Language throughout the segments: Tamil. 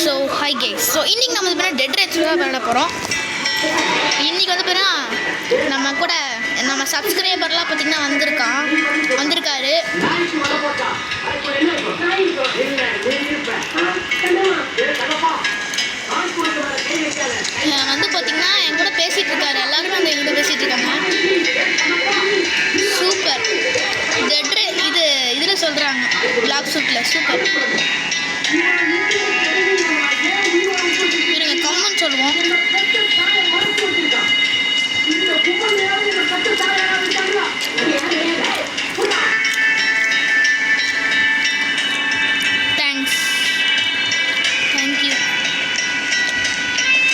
So hi guys. ஸோ இன்றைக்கி நம்ம வந்து பார்த்தீங்கன்னா டெட் ரேட்ஸ் தான் விளையாட போகிறோம். இன்றைக்கி வந்து பார்த்தீங்கன்னா நம்ம கூட நம்ம சப்ஸ்கிரைபர்லாம் பார்த்திங்கன்னா வந்திருக்காரு. வந்து பார்த்திங்கன்னா என் கூட பேசிகிட்டு இருக்காரு. எல்லாருமே வந்து என் கூட பேசிகிட்டு இருக்காங்க. சூப்பர். இதில் சொல்கிறாங்க பிளாக் ஷூட்டில். சூப்பர். இருங்க கம்மன் சொல்லுவோம். தேங்க்யூ.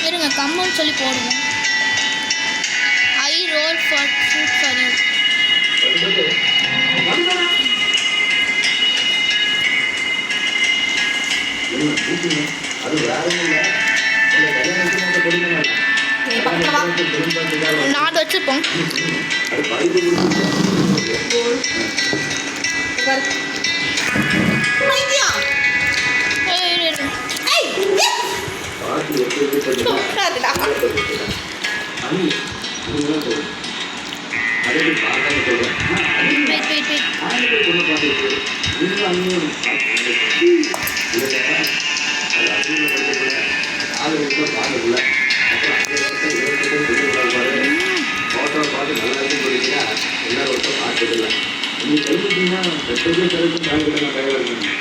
இருங்க கம்மன் சொல்லி போடுவோம். I roll for shoot for you. நாடு வச்சுப்போம்.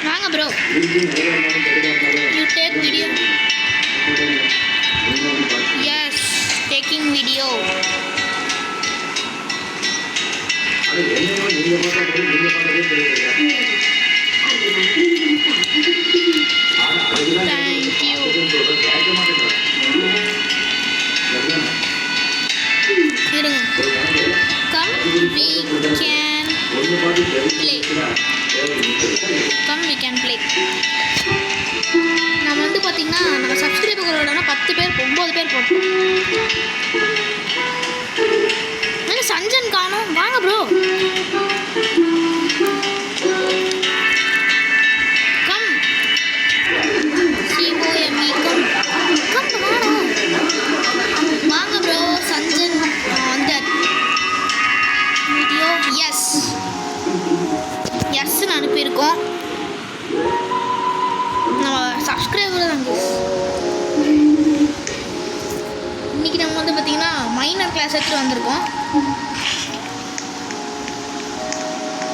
வாங்க bro. You take video. Yes, taking video. Thank you. இருங்க. Come we can play. Come we can play. நம்ம வந்து பார்த்திங்கன்னா நம்ம சப்ஸ்கிரைபர்களோட 10 பேர் 9 பேர் போட்டோம். என்ன சஞ்சன் காணோம்? வாங்க ப்ரோ. கம் COME கம் வாங்க ப்ரோ. சஞ்சன் வந்தார். வீடியோ எஸ்ன்னு அனுப்பியிருக்கோம். நம்ம சப்ஸ்கிரைபர் தாங்க. இன்றைக்கி நம்ம வந்து பார்த்திங்கன்னா மைனர் கிளாஸ் எடுத்துகிட்டு வந்திருக்கோம்.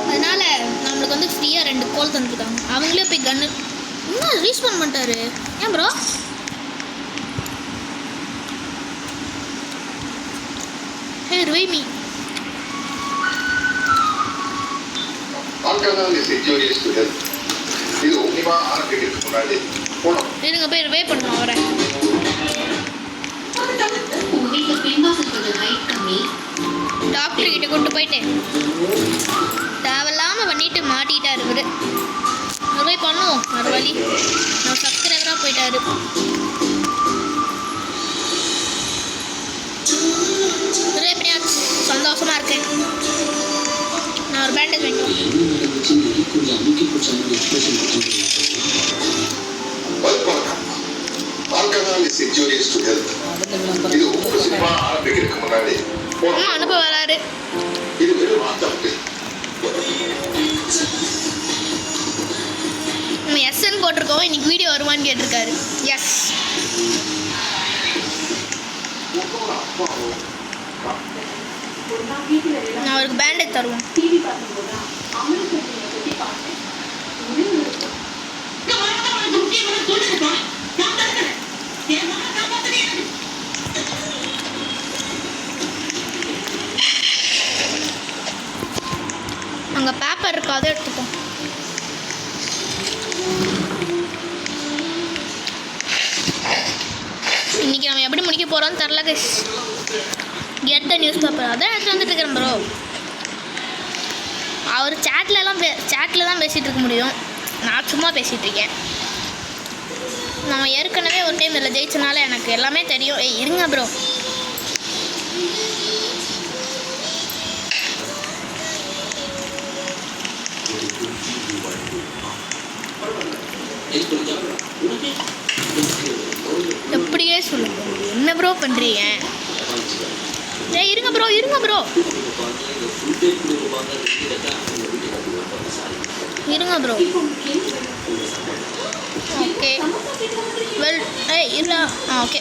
அதனால் நம்மளுக்கு வந்து ஃப்ரீயாக 2 கோல் தந்துருக்காங்க. அவங்களே போய் கன்று இன்னும் ரீஸ்பான் பண்ணிட்டாரு. ஏன் ப்ரோ? ஹே ரிவைமி. இருங்க போய் ரிவை பண்ணுறோம் அவரை. டாக்டர் கிட்ட கொண்டு போயிட்டு தேவையில்லாமல் பண்ணிட்டு மாட்டிட்டாரு இவரு. ரிவை பண்ணுவோம். ஒரு வழி நம்ம சப்ஸ்கிரைபராக போயிட்டாரு. ரிவை பண்ணியாச்சு. சந்தோஷமா இருக்கேன். நான் ஒரு பேண்டேஜ் வாங்கிடுவேன். அனுப்ப வராரு. எஸ்ன்னு போட்டிருக்கோம். இன்னைக்கு வீடியோ வருமான்னு கேட்டிருக்காரு. எஸ். நான் அவருக்கு பேண்டேஜ் தருவோம். அங்கே பேப்பர் இருக்கு, அதை எடுத்துப்போம். இன்னைக்கு நம்ம எப்படி முடிக்க போகிறோம்னு தெரில guys. Get the news paper அதான் எடுத்து வந்துட்டு இருக்கிறேன் ப்ரோ. அவர் சேட்டில் தான் பேசிகிட்டு இருக்க முடியும். நான் சும்மா பேசிகிட்டு இருக்கேன். நம்ம ஏற்கனவே ஒரு டைம் இதில் ஜெயிச்சனால எனக்கு எல்லாமே தெரியும். இருங்க ப்ரோ. ப்ரோ பண்ணுறீங்க? இருங்க ப்ரோ இருங்க ப்ரோ இருங்க ப்ரோ. ஓகே வெல் இல்லை okay.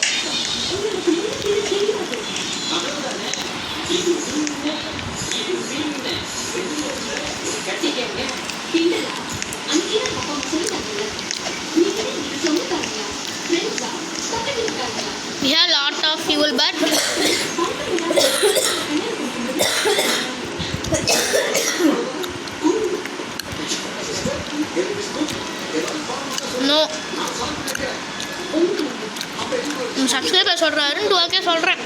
We have lot of fuel but no. Subscriber சொல்கிறாருன்னு ஓகே சொல்கிறேன்.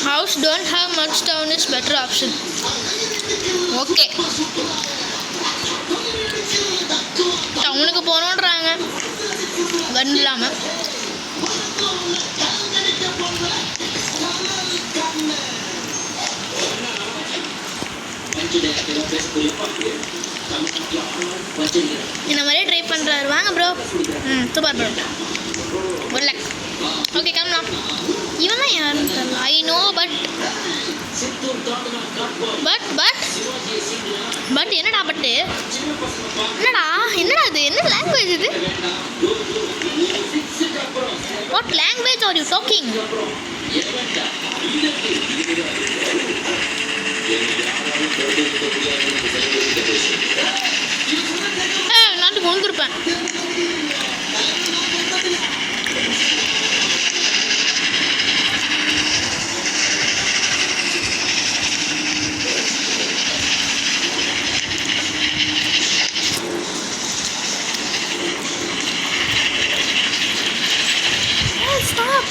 House don't have much, town is better option. Okay. டவுனுக்கு போகணுன்றாங்க கன் இல்லாமல். இந்த மாதிரியே ட்ரை பண்ணுறாரு. வாங்க bro. Super bro. Good luck. Okay கிளம்பலாம். இவன் தான் யாருன்னு தெரியல. I know but but but but என்னடா பட்டு என்னடா என்னடா இது என்ன லாங்குவேஜ் இது? What language are you talking? நாட்டுக்கு கொண்டிருப்பேன். Stop.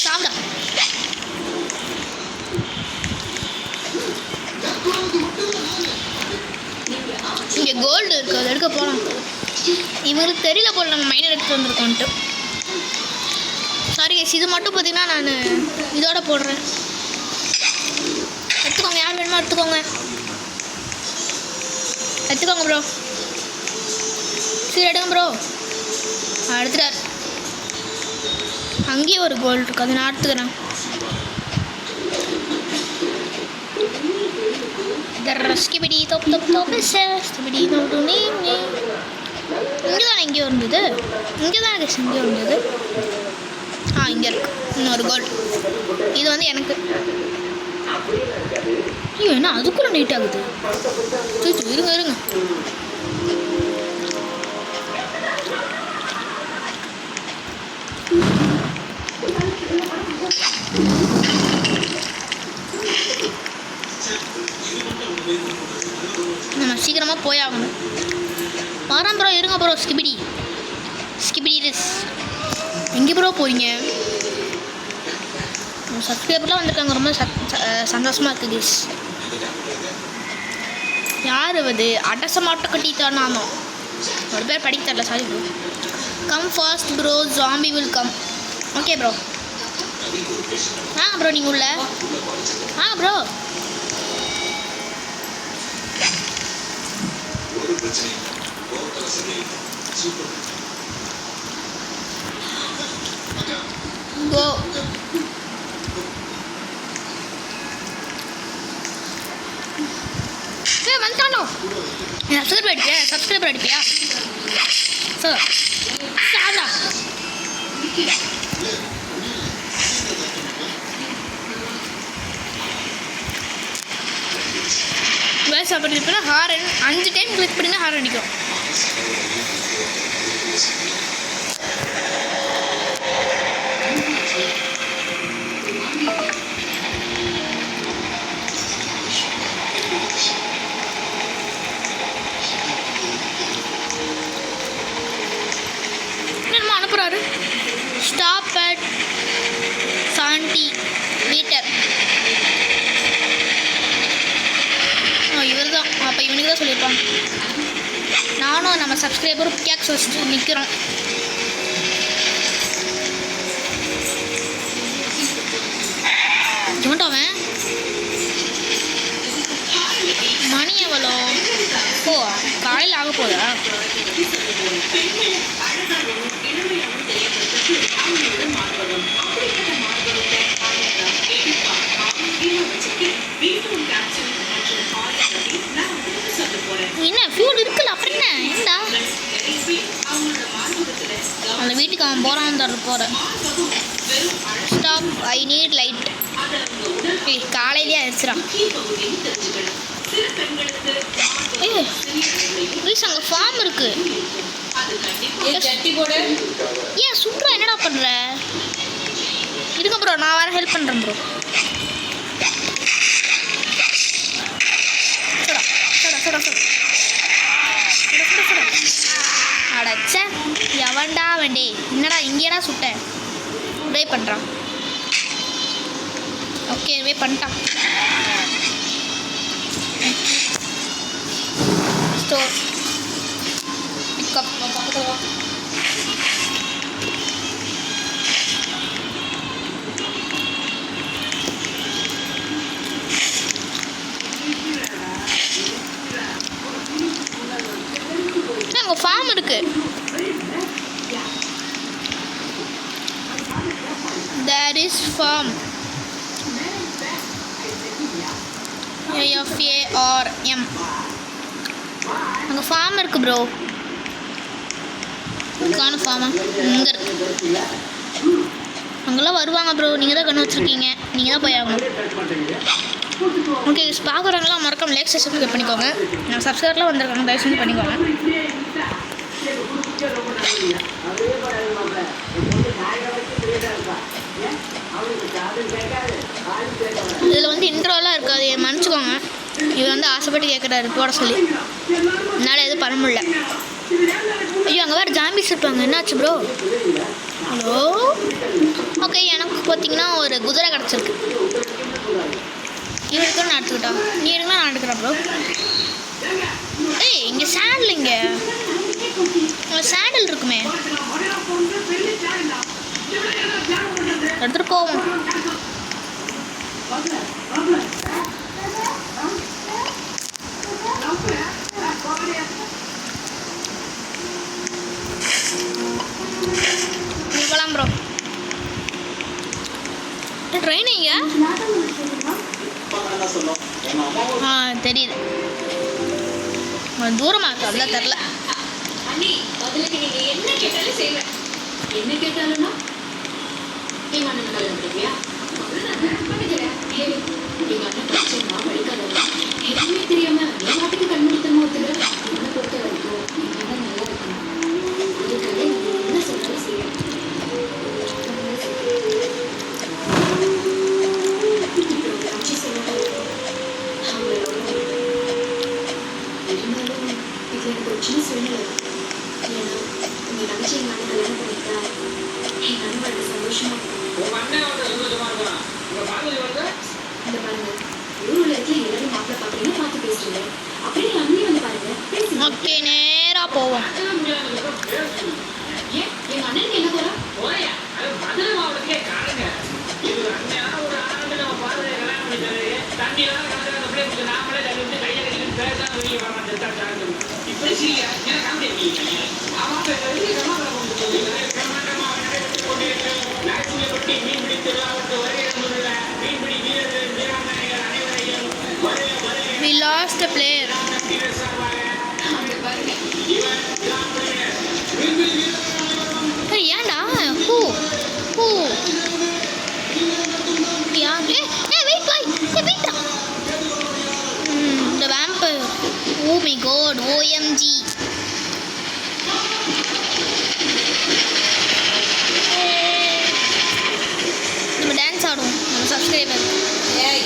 சாப்பிடா. இங்கே கோல்டு இருக்குது, அதை எடுக்க போகலாம். இவங்களுக்கு தெரியல போல் நம்ம மைனர் எடுத்து வந்திருக்கோன்ட்டு. சாரி கேஸ், இது மட்டும் பார்த்தீங்கன்னா நான் இதோட போடுறேன். எடுத்துக்கோங்க, யார் வேணுமோ எடுத்துக்கோங்க. எடுத்துக்கோங்க ப்ரோ. சரி எடுங்க ப்ரோ. எடுத்துட்டார். அங்கேயே ஒரு கோல்டு இருக்குது, அதை நான் எடுத்துக்கிறேன். ஸ்கிபிடி தொப் தொப் தொப் ஸ்கிபிடி இங்கே தானே எங்கேயோ இருந்தது. இங்கே தான் கேஸ் எங்கேயோ இருந்தது. இங்கே இருக்கு இன்னொரு கோல்டு. இது வந்து எனக்கு. ஐயோ என்ன அதுக்குள்ள நைட் ஆகுது. இருங்க இருங்க. நம்ம சீக்கிரமாக போய் ஆகணும். வரேன் ப்ரோ. இருங்க ப்ரோ. ஸ்கிபிடி ஸ்கிபிடி ரிஸ் எங்கே ப்ரோ போகிறீங்க? சப்ஸ்கிரைபர்லாம் வந்திருக்காங்க. ரொம்ப சந்தோஷமாக இருக்குது கேஸ். யார் அது? அடச மாட்டை கட்டிட்டானோ ஒரு பேர் படிக்க தரல. Sorry bro. Come fast bro, zombie will come. Okay bro. வாங்க ப்ரோ. நீங்கள் உள்ள வாங்க ப்ரோ. கோ. வந்துட்டானோ? சப்ஸ்கிரைபர் அடிப்பியா சார்? சாதா வேஸ் அப்படி இருப்பேன். ஹாரன் 5 டைம் கிளிக் பண்ணி ஹாரன் அடிக்கும். போகிறாரு. Stop at 70 metre. இவர் தான். அப்போ இவனுக்கு தான் சொல்லியிருப்பான். நானும் நம்ம சப்ஸ்கிரைபரும் பிக்காக்ஸ் வச்சுட்டு நிற்கிறோம். அவன் மணி எவ்வளோ? ஓ, காலையில் ஆக போதா? என்ன ஃபியூல் இருக்குல்ல, அப்புறம் என்ன? ஏண்டா அந்த வீட்டுக்கு அவன் போகிறான் தர போகிறேன். Stop, I need light. காலையிலேயே அடிச்சிடான். அங்கே ஃபார்ம் இருக்கு. ஏன் சுற்றுறா? என்னடா பண்ணுற? இருக்க ப்ரோ, நான் வேறு ஹெல்ப் பண்ணுறேன் ப்ரோ. அடச்ச எவன்டா வண்டி? என்னடா இங்கேடா சுட்டேன்? ட்ரை பண்ணுறான். ஓகே, வே பண்ணிட்டான். ஸ்டோர் பிக்கப் பக்கத்தில் வா. அங்கே ஃபார்ம் இருக்கு. There is farm. FARM. அங்கே ஃபார்ம் இருக்கு ப்ரோ. காண ஃபார்மா இங்கே இருக்கு. அங்கெல்லாம் வருவாங்க ப்ரோ. நீங்கள் தான் கண்ணு வச்சுருக்கீங்க. நீங்கள் தான் போய் ஆகணும். ஓகே, பார்க்குறவங்களாம் மறக்காம லைக் சப்ஸ்கிரைப் பண்ணிக்கோங்க. நான் சப்ஸ்கிரைப்லாம் வந்திருக்காங்க, தயவு செஞ்சு பண்ணிக்கோங்க. இதில் வந்து இன்ட்ரோலாம் இருக்காது, மன்னிச்சுக்கோங்க. இவர் வந்து ஆசைப்பட்டு கேட்குறாரு போட சொல்லி, என்னால் எதுவும் பண்ண முடியல. ஐயோ, அங்கே வேறு ஜாம்பிஸ் இருப்பாங்க. என்னாச்சு ப்ரோ? ஹலோ. ஓகே, எனக்கு பார்த்தீங்கன்னா ஒரு குதிரை கிடச்சிருக்கு. இவன் எடுக்கணும், நான் எடுத்துக்கிட்டா. நீ எடுக்கலாம், நான் எடுக்கிறேன் ப்ரோ. ஏய், இங்கே சேண்டில், இங்கே சேண்டில் இருக்குமே, எடுத்துகிட்டு போவோம். போகலாம் ப்ரோ. ட்ரெயினிங்க தெரியுது, தூரமாக இருக்கு, அதெல்லாம் தெரில. என்ன கேட்டாலும் செய்வேன். என்ன கேட்டாலும்னா எங்க அண்ணன் நல்லா இருக்கியா? எங்க அண்ணன் பிரச்சனை வழிக்காதவங்க எதுவுமே தெரியாம என் நாட்டுக்கு கண்மூடித்தனமா ஒருத்தர் என்னை பொறுத்த வரைக்கும் எங்க அண்ணன் நல்லா இருக்கணும். அதுக்காக என்ன சொன்னாலும் செய்வேன். இருந்தாலும் இது எனக்கு ஒரு சின்ன சூழ்நிலை. ஏன்னா நீ நினைச்சு எங்க அண்ணன் கல்யாணம் பண்ணிட்டா எங்க அண்ணன் வாழ்க்கை சந்தோஷமா இருக்கும். இந்த பாருங்க, ஊர் உலகத்துல எல்லாரும் மாப்பிள்ள பாக்குறீங்க, பார்த்து பேசுறீங்க. அப்படியே அண்ணி வந்து பாருங்க, பேசுங்க. ஓகே, நேரா போவோம். ஏன் எங்க அண்ணனுக்கு என்ன போறா? போறியா? அது மதுரை மாவட்டத்திலே காணுங்க. இது அண்ணன் ஒரு ஆனந்த நம்ம பாருங்க கல்யாணம் பண்ணிட்டாரு. தண்ணியெல்லாம் கலந்து அப்படியே கொஞ்சம் நாமளே தண்ணி வந்து கையை கட்டிட்டு பேசாம வெளியே வர மாட்டேன். இப்படி சரியா? எனக்கு காமெடி அவங்க வெளியே கமாவில் கொண்டு போவீங்க. கமாண்டமா நடைபெற்று கொண்டிருக்க நாய்க்குள்ளப்பட்டி மீன்பிடி திருவிழாவுக்கு வருகிற மீன்பிடி வீரர்கள் வீராங்கனைகள் அனைவரையும் We lost a player. ஏண்டா ஹூ யார்? Wait boy, wait. இந்த vampire. Oh my god, OMG. நம்ம டான்ஸ் ஆடுவோம், நம்ம சப்ஸ்கிரைபர். ஏய்,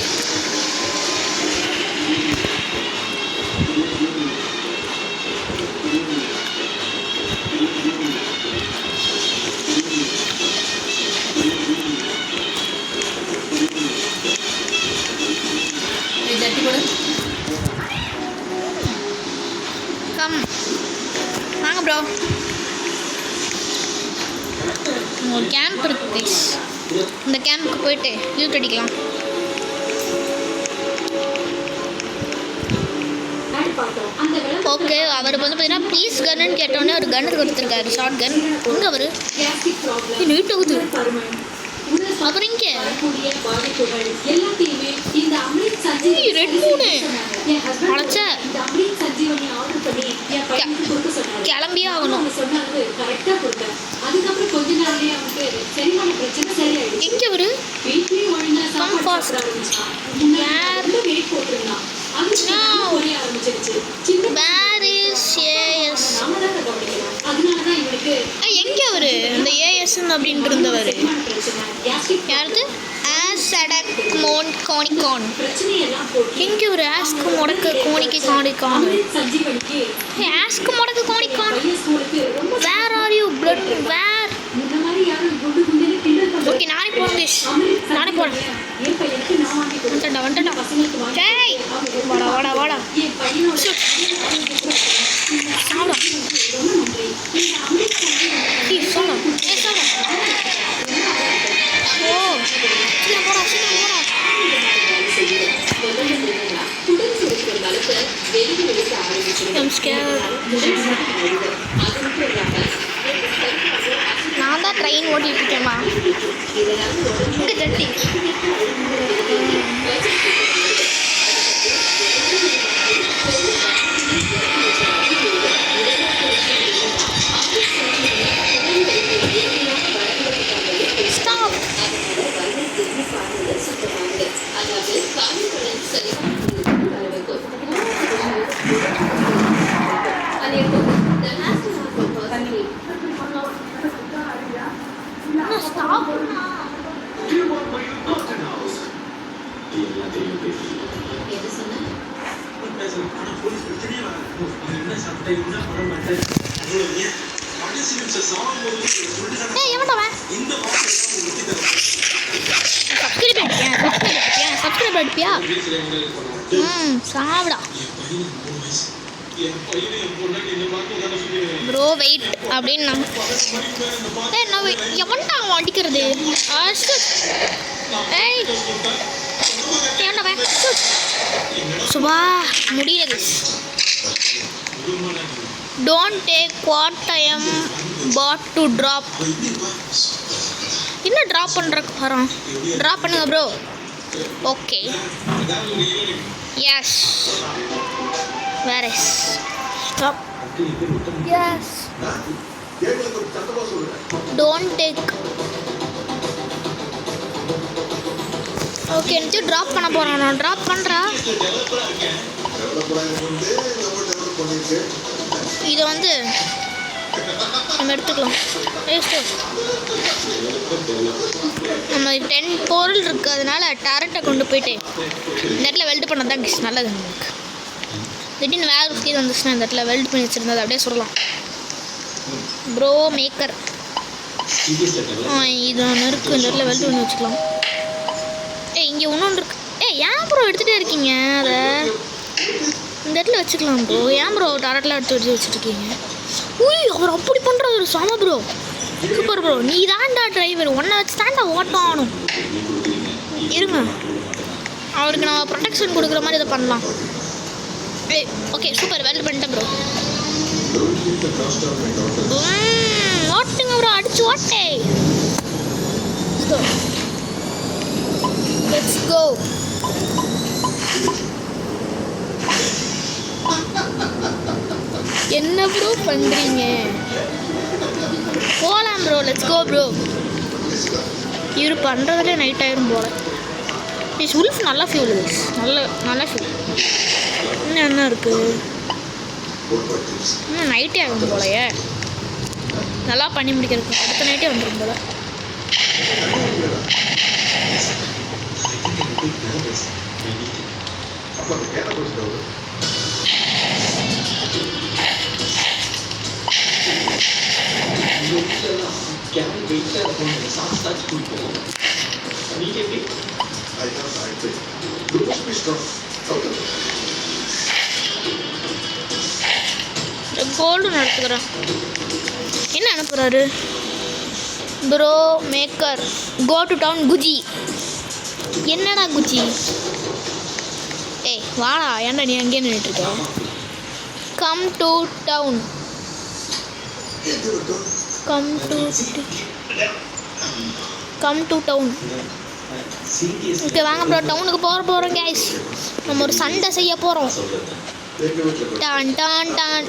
ப்ரோ. ஒரு கேம்ப் இருக்கு கைஸ். இந்த கேம்புக்கு போயிட்டு லூட் அடிக்கலாம். ஓகே, அவருக்கு வந்து பார்த்தீங்கன்னா ப்ளீஸ் கன்னு கேட்டோன்னே ஒரு கன்று கொடுத்துருக்காரு, ஷார்ட் கன். எங்கே அவர் நீட் ஆகுது. அப்புறம் இங்கே ரெட் மூணு அழைச்ச கிளம்பியே ஆகணும். எங்கே அவரு கம் ஃபாஸ்ட். எங்க அவரு இந்த ஏஎஸ் அப்படின்ட்டு இருந்தவர் யாருது? எங்க ஒரு ஆஸ்க்கு முடக்கு கோணிக்கு காணிக்கான். ஆஸ்க்கு முடக்கு காணிக்கான். Where are you blood where? Okay, நானே போகிறேன். நானே போகிறேன். வந்துட்டா. டேய் வாடா வாடா. சாப்பிடா. ஓ போடா. I'm scared. நான் தான் ட்ரெயின் ஓட்டிட்டு இருக்கேம்மா. இங்கே ஜட்டி ஸ்டாப். சப்ஸ்கிரைப் அடிப்பியா? சாப்பிடா ப்ரோ. வெயிட் அப்படின்னு நான் எவன்டா அவன் அடிக்கிறது? சுபா முடியல. Don't take what I am bought to drop. என்ன ட்ராப் பண்ணுறக்கு வரோம்? ட்ராப் பண்ணுங்க bro. Okay yes. Where is stop. Yes don't take. Okay, எனக்கு ட்ராப் பண்ண போகிறேன். நான் ட்ராப் பண்ணுறா. இதை வந்து நம்ம எடுத்துக்கலாம். நம்ம 10 பொருள் இருக்குது, அதனால டேரக்டாக கொண்டு போயிட்டு இந்த இடத்துல வெல்ட் பண்ண தான் நல்லது. நமக்கு திடீர்னு வேறு ஒரு ஃபீல் வந்துச்சுன்னா இந்த இடத்துல வெல்ட் பண்ணி வச்சுருந்தது அப்படியே சொல்லலாம். ப்ரோ மேக்கர் இது ஒன்று இருக்குது, இந்த இடத்துல வெல்ட் பண்ணி வச்சுக்கலாம். இங்கே ஒன்று இருக்கு. ஏன் ப்ரோ எடுத்துகிட்டே இருக்கீங்க? அதை இந்த இடத்துல வச்சுக்கலாம் ப்ரோ. ஏன் ப்ரோ டேரக்டாக எடுத்து வச்சுருக்கீங்க? அவர் அப்படி பண்ணுறது ஒரு சம ப்ரோ. Super bro. நீ தான்டா டிரைவர், உன்னை வச்சு தான்டா ஓட்டம் ஆகணும். இருங்க, அவருக்கு நான் ப்ரொடெக்ஷன் கொடுக்குற மாதிரி இதை பண்ணலாம். ஓகே சூப்பர், வெல்ட் பண்ணிட்டேன் ப்ரோ. ஓட்டுங்க ப்ரோ, அடிச்சு ஓட்டே. Let's go. என்ன ப்ரோ பண்ணுறீங்க? போகலாம் ப்ரோ, லெட்ஸ் கோ ப்ரோ. இவர் பண்ணுறதுலே நைட் ஆயிரும் போல. உல்ஃப் நல்லா ஃபியூல், நல்ல ஃபியூல். இன்னும் என்ன இருக்குது? இன்னும் நைட்டே ஆகும் போலையே. நல்லா பண்ணி முடிக்கிறதுக்கு அடுத்த நைட்டே வந்துடும் போல. ஹோல்டு நடத்துக்கிறேன். என்ன அனுப்புகிறாரு? Bro maker go to town குஜி. என்னடா குஜி? ஏய் வாடா, ஏன்டா நீ அங்கேயே நின்றுட்டுருக்க? Come to town. Come to town. Okay வாங்க ப்ரோ, டவுனுக்கு போகிறோம் கைஸ். நம்ம ஒரு சண்டை செய்ய போகிறோம். டான் டான் டான்.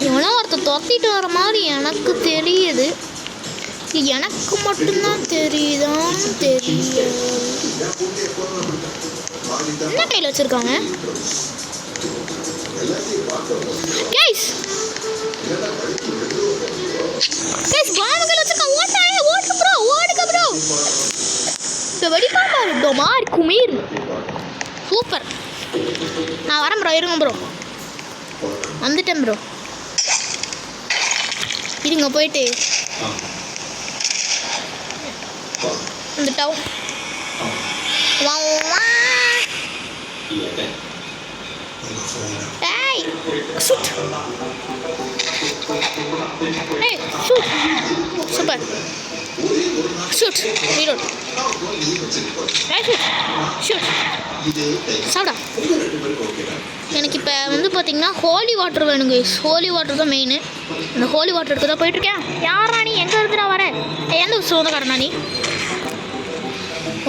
இவனா ஒருத்தர் துரத்திட்டு வர மாதிரி எனக்கு தெரியுது. எனக்கு மட்டும்தான் தெரியுதான் தெரியல. என்ன கையில் வச்சுருக்காங்க கைஸ்? பாம்பு கையில் வச்சுருக்காங்க. ஓட்டு ப்ரோ, ஓடுங்க ப்ரோ. இப்போ வெடிப்பாம்பா இருந்தோமா குமீர். சூப்பர். நான் வரேன் ப்ரோ, இருங்க ப்ரோ. வந்துட்டேன் ப்ரோ, இருங்க. போயிட்டு இந்த டவுன் ஏய் ஷூட். ஏய் ஷூட். சூப்பர். Shoot reload. ஏய் ஷூட் ஷூட். சாப்பிடா. எனக்கு இப்போ வந்து பார்த்தீங்கன்னா ஹோலி வாட்டர் வேணுங்க. ஹோலி வாட்டர் தான் மெயின். இந்த ஹோலி வாட்டருக்கு தான் போயிட்டுருக்கேன். யாரா நீ? எங்கே இருக்குடா வர? எந்த சொந்தக்காரனா நீ?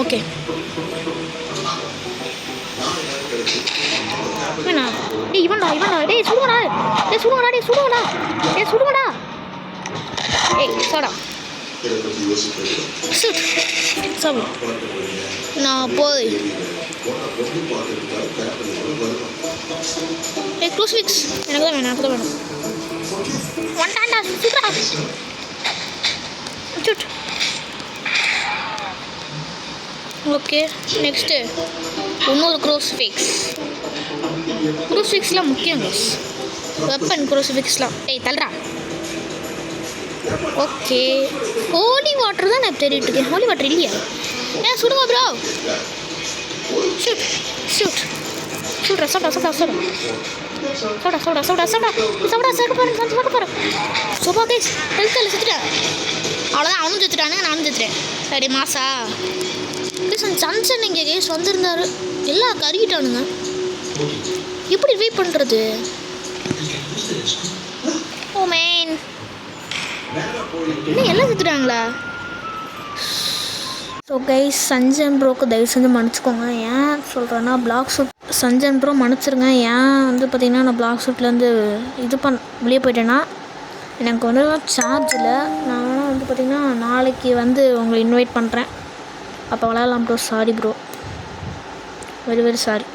ஓகே வேணா. டேய் இவன்டா. டேய் சுடுங்கடா. ஏய் சாடா. ஷூட். சாப்பிடு. நான் போய் ஏய் க்ரூசிஃபிக்ஸ் எனக்கு தான் வேணும். ஒன்டாண்டா சுடுறா. ஷூட். ஓகே நெக்ஸ்ட்டு இன்னொரு க்ரூசிஃபிக்ஸ்லாம் முக்கியம். வெப்பன் க்ரூசிஃபிக்ஸ்லாம். ஏய் தள்ளுறா. ஓகே ஹோலி வாட்டர் தான் நான் தேடிட்டு இருக்கேன். ஹோலி வாட்டர் இல்லையா? ஏன் சுடுங்க ப்ரோ. ஷூட். சோடா பாரு. சோபா கைஸ் ஹெல்த்தில் செத்துட்டேன். அவ்வளோதான். அவனும் செத்துட்டானுங்க, நானும் செத்துட்டேன். சரி மாசா சன்சன் இங்கே கேஸ் வந்திருந்தாரு. எல்லாம் கருகிட்டானுங்க. எப்படி வெயிட் பண்ணுறது? ஓ மேன், என்ன எல்லாம் செத்துட்டாங்களா? ஸோ கைஸ் சஞ்சன் ப்ரோக்கு தயவு செஞ்சு மன்னிச்சிக்கோங்க. ஏன் சொல்கிறேன்னா பிளாக் ஷூட் சஞ்சன் ப்ரோ மன்னிச்சிருங்க. ஏன் வந்து பார்த்திங்கன்னா நான் பிளாக் ஷூட்லேருந்து வெளியே போயிட்டேன்னா எனக்கு வந்து சார்ஜ் இல்லை. நான் வேணால் வந்து பார்த்திங்கன்னா நாளைக்கு வந்து உங்களை இன்வைட் பண்ணுறேன். அப்போ விளையாடலாம் bro. Sorry bro, very very sorry.